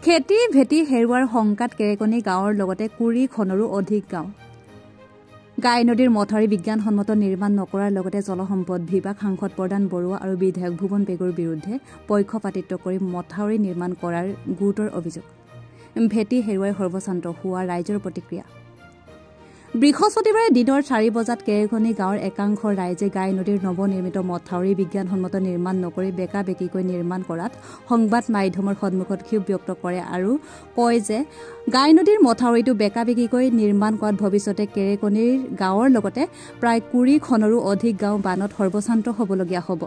খেতি ভেটি হেৰুৱাৰ শংকাত কেৰেকনি গাঁৱৰ লগতে কুৰি খনৰো অধিক গাঁও গাই নদীৰ মথাউৰি বিজ্ঞানসন্মত নিৰ্মাণ নকৰাৰ লগতে জলসম্পদ বিভাগ সাংসদ প্ৰদান বৰুৱা আৰু বিধায়ক ভুৱন পেগুৰ বিৰুদ্ধে পক্ষপাতিত্ব কৰি মথাউৰি নিৰ্মাণ কৰাৰ গুৰুতৰ অভিযোগ ভেটি হেৰুৱাই সৰ্বশান্ত হোৱা ৰাইজৰ প্ৰতিক্ৰিয়া বৃহস্পতিবাৰে দিনৰ 4 বজাত কেৰেকনি গাঁৱৰ একাংশ ৰাইজে গাই নদীৰ নৱনিৰ্মিত মথাউৰি বিজ্ঞানসন্মত নিৰ্মাণ নকৰি বেকাবেকিকৈ নিৰ্মাণ কৰাত সংবাদ মাধ্যমৰ সন্মুখত ক্ষোভ ব্যক্ত কৰে আৰু কয় যে গাই নদীৰ মথাউৰিটো বেকাবেকিকৈ নিৰ্মাণ কৰাত ভৱিষ্যতে কেৰেকনিৰ গাঁৱৰ লগতে প্ৰায় 20 খনৰো অধিক গাঁও বানত সৰ্বশান্ত হ'বলগীয়া হ'ব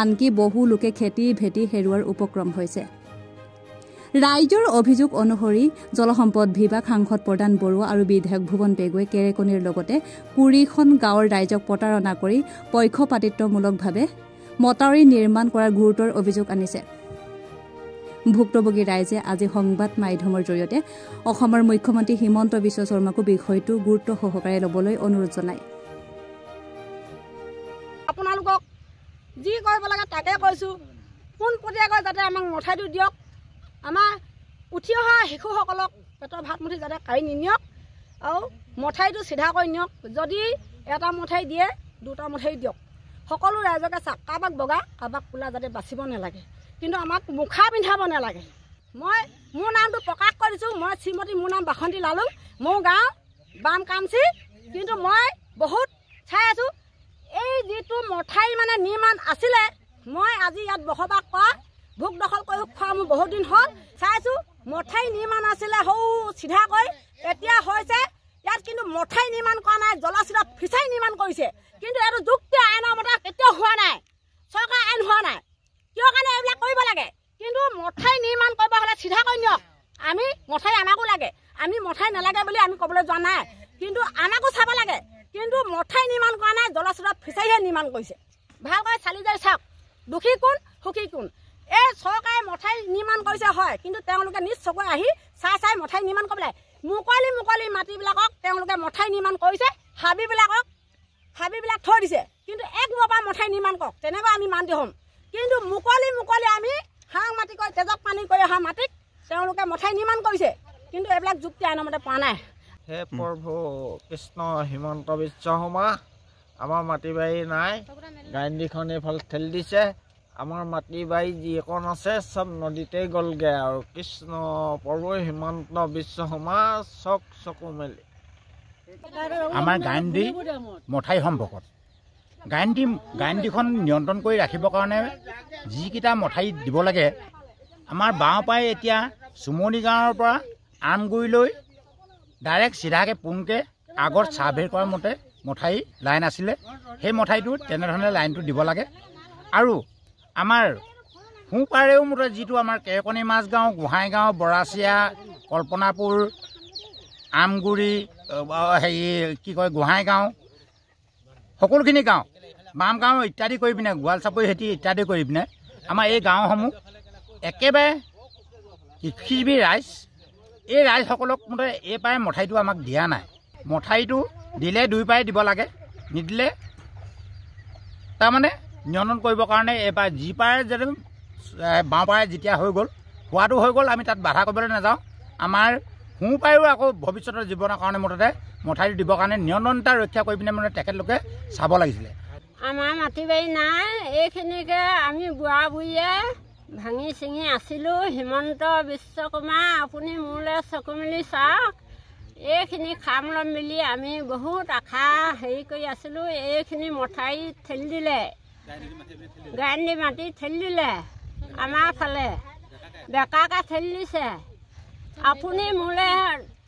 আনকি বহু লোকে খেতি ভেটি হেৰুৱাৰ উপক্ৰম হৈছে ৰাইজৰ অভিযোগ অনুসৰি জলসম্পদ বিভাগ সাংসদ প্ৰদান বৰুৱা আৰু বিধায়ক ভুৱন পেগুৱে কেৰেকনিৰ লগতে 20খন গাঁৱৰ ৰাইজক প্ৰতাৰণা কৰি পক্ষপাতিত্বমূলকভাৱে মথাউৰি নিৰ্মাণ কৰাৰ গুৰুতৰ অভিযোগ আনিছে ভুক্তভোগী ৰাইজে আজি সংবাদ মাধ্যমৰ জৰিয়তে অসমৰ মুখ্যমন্ত্ৰী হিমন্ত বিশ্ব শৰ্মাকো বিষয়টো গুৰুত্ব সহকাৰে ল'বলৈ অনুৰোধ জনায় আপোনালোকক যি কৰিব লাগে তাকে কৈছো পোনপটীয়াকৈ যাতে আমাক মথাউৰিটো দিয়ক আমাৰ উঠি অহা শিশুসকলক পেটৰ ভাত মুঠি যাতে কাঢ়ি নিনিয়ক আৰু মথাউৰিটো চিধা কৰি নিয়ক যদি এটা মথাউৰি দিয়ে দুটা মথাউৰি দিয়ক সকলো ৰাইজকে চাওক কাৰোবাক বগা কাৰোবাক কোলা যাতে বাচিব নালাগে কিন্তু আমাক মুখা পিন্ধাব নালাগে মই মোৰ নামটো প্ৰকাশ কৰিছোঁ মই শ্ৰীমতী মোৰ নাম বাসন্তী লালুং মোৰ গাঁও বাম কামচি কিন্তু মই বহুত চাই আছোঁ এই যিটো মথাউৰি মানে নিৰ্মাণ আছিলে মই আজি ইয়াত বসবাস কৰা ভোগ দখল কৰি খোৱা মোৰ বহুত দিন হ'ল চাইছোঁ মথাউৰি নিৰ্মাণ আছিলে সৌ চিধাকৈ এতিয়া হৈছে ইয়াত কিন্তু মথাউৰি নিৰ্মাণ কৰা নাই জলাশয় ফিচাৰী নিৰ্মাণ কৰিছে কিন্তু এইটো যুক্তি আইনৰ মতে কেতিয়াও হোৱা নাই চৰকাৰ আইন হোৱা নাই কিয় কাৰণে এইবিলাক কৰিব লাগে কিন্তু মথাউৰি নিৰ্মাণ কৰিব হ'লে চিধা কৰি নিয়ক আমি মথাউৰি আমাকো লাগে আমি মথাউৰি নালাগে বুলি আমি ক'বলৈ যোৱা নাই কিন্তু আমাকো চাব লাগে কিন্তু মথাউৰি নিৰ্মাণ কৰা নাই জলাশয় ফিচাৰীহে নিৰ্মাণ কৰিছে ভালকৈ চালি যাই চাওক দুখী কোন সুখী কোন এই চৰকাৰে মথাউৰি নিৰ্মাণ কৰিছে হয় কিন্তু তেওঁলোকে নিজ চকুৰে আহি চাই মথাউৰি নিৰ্মাণ কৰিব লাগে মুকলি মাটিবিলাকক তেওঁলোকে মথাউৰি নিৰ্মাণ কৰিছে হাবিবিলাক থৈ দিছে কিন্তু এক নপা মথাউৰি নিৰ্মাণ কৰক তেনেকৈ আমি মান্তি হ'ম কিন্তু মুকলি আমি হাঁহ মাটি কৰি তেজক পানী কৰি অহা মাটিক তেওঁলোকে মথাউৰি নিৰ্মাণ কৰিছে কিন্তু এইবিলাক যুক্তি আইনৰ মতে পোৱা নাই হে প্ৰভু কৃষ্ণ হিমন্ত বিশ্ব শৰ্মা আমাৰ মাটি বাৰী নাই গাইনদীখন এইফালে ঠেলি দিছে আমাৰ মাটি বাৰী যি অকণ আছে চব নদীতেই গ'লগৈ আৰু কৃষ্ণ প্ৰভু হিমন্ত বিশ্ব শৰ্মা চকু মেলি আমাৰ গাইনদী মথাউৰি সম্পৰ্কত গাইনদীখন নিয়ন্ত্ৰণ কৰি ৰাখিবৰ কাৰণে যিকেইটা মথাউৰি দিব লাগে আমাৰ বাওঁ পাই এতিয়া চুমনি গাঁৱৰ পৰা আমগুৰিলৈ ডাইৰেক্ট চিধাকৈ পোনকৈ আগত ছাৰ্ভে কৰাৰ মতে মথাউৰি লাইন আছিলে সেই মথাউৰিটো তেনেধৰণে লাইনটো দিব লাগে আৰু আমাৰ সোঁপাৰেও মতে যিটো আমাৰ কেৰেকনি মাজগাঁও গোহাঁইগাঁও বৰাচিয়া কল্পনাপুৰ আমগুৰি গোহাঁইগাঁও সকলোখিনি গাঁও বাম গাঁও ইত্যাদি কৰি পিনে গোৱালচাপৰি হেতি ইত্যাদি কৰি পিনে আমাৰ এই গাঁওসমূহ একেবাৰে কৃষিজীৱী ৰাইজ এই ৰাইজসকলক মতে এই পাৰে মথাউৰিটো আমাক দিয়া নাই মথাউৰিটো দিলে দুই পাৰে দিব লাগে নিদিলে তাৰমানে নিয়ন্ত্ৰণ কৰিবৰ কাৰণে এইবাৰ যি পাৰে যদি বাওঁ পাৰে যেতিয়া হৈ গ'ল হোৱাটো হৈ গ'ল আমি তাত বাধা কৰিবলৈ নাযাওঁ আমাৰ সোঁপাৰেও আকৌ ভৱিষ্যতৰ জীৱনৰ কাৰণে মুঠতে মথাউৰিটো দিবৰ কাৰণে নিয়ন্ত্ৰণতা ৰক্ষা কৰি পিনে মানে তেখেতলোকে চাব লাগিছিলে আমাৰ মাটি বাৰী নাই এইখিনিকে আমি বুঢ়া বুঢ়ীয়ে ভাঙি চিঙি আছিলোঁ হিমন্ত বিশ্ব শৰ্মা আপুনি মোলৈ চকু মেলি চাওক এইখিনি খাম ল'ম বুলি আমি বহুত আশা হেৰি কৰি আছিলোঁ এইখিনি মথাউৰি ঠেলি দিলে গাইনদী মাটি ঠেলি দিলে আমাৰ ফালে বেকাকৈ ঠেলি দিছে আপুনি মোলৈ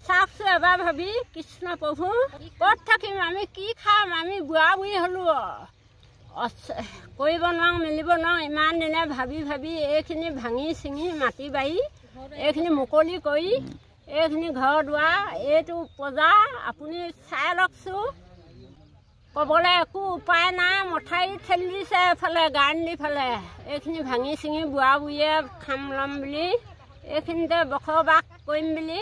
চাওকচোন এবাৰ ভাবি কৃষ্ণ প্ৰভু ক'ত থাকিম আমি কি খাম আমি বুঢ়া বুঢ়ী হ'লোঁ কৰিব নোৱাৰোঁ মেলিব নোৱাৰোঁ ইমান দিনে ভাবি এইখিনি ভাঙি চিঙি মাটি বাৰী এইখিনি মুকলি কৰি এইখিনি ঘৰ দুৱাৰ এইটো প্ৰজা আপুনি চাই লওকচোন ক'বলৈ একো উপায় নাই মথাউৰি ঠেলি দিছে এফালে গাইনদী ফালে এইখিনি ভাঙি চিঙি বুঢ়া বুঢ়ীয়ে খাম ল'ম বুলি এইখিনিতে বসবাস কৰিম বুলি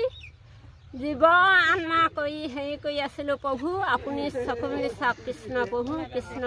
জীৱ আত্মা কৰি হেৰি কৰি আছিলোঁ প্ৰভু আপুনি চকু মেলি চাওক কৃষ্ণ প্ৰভু কৃষ্ণ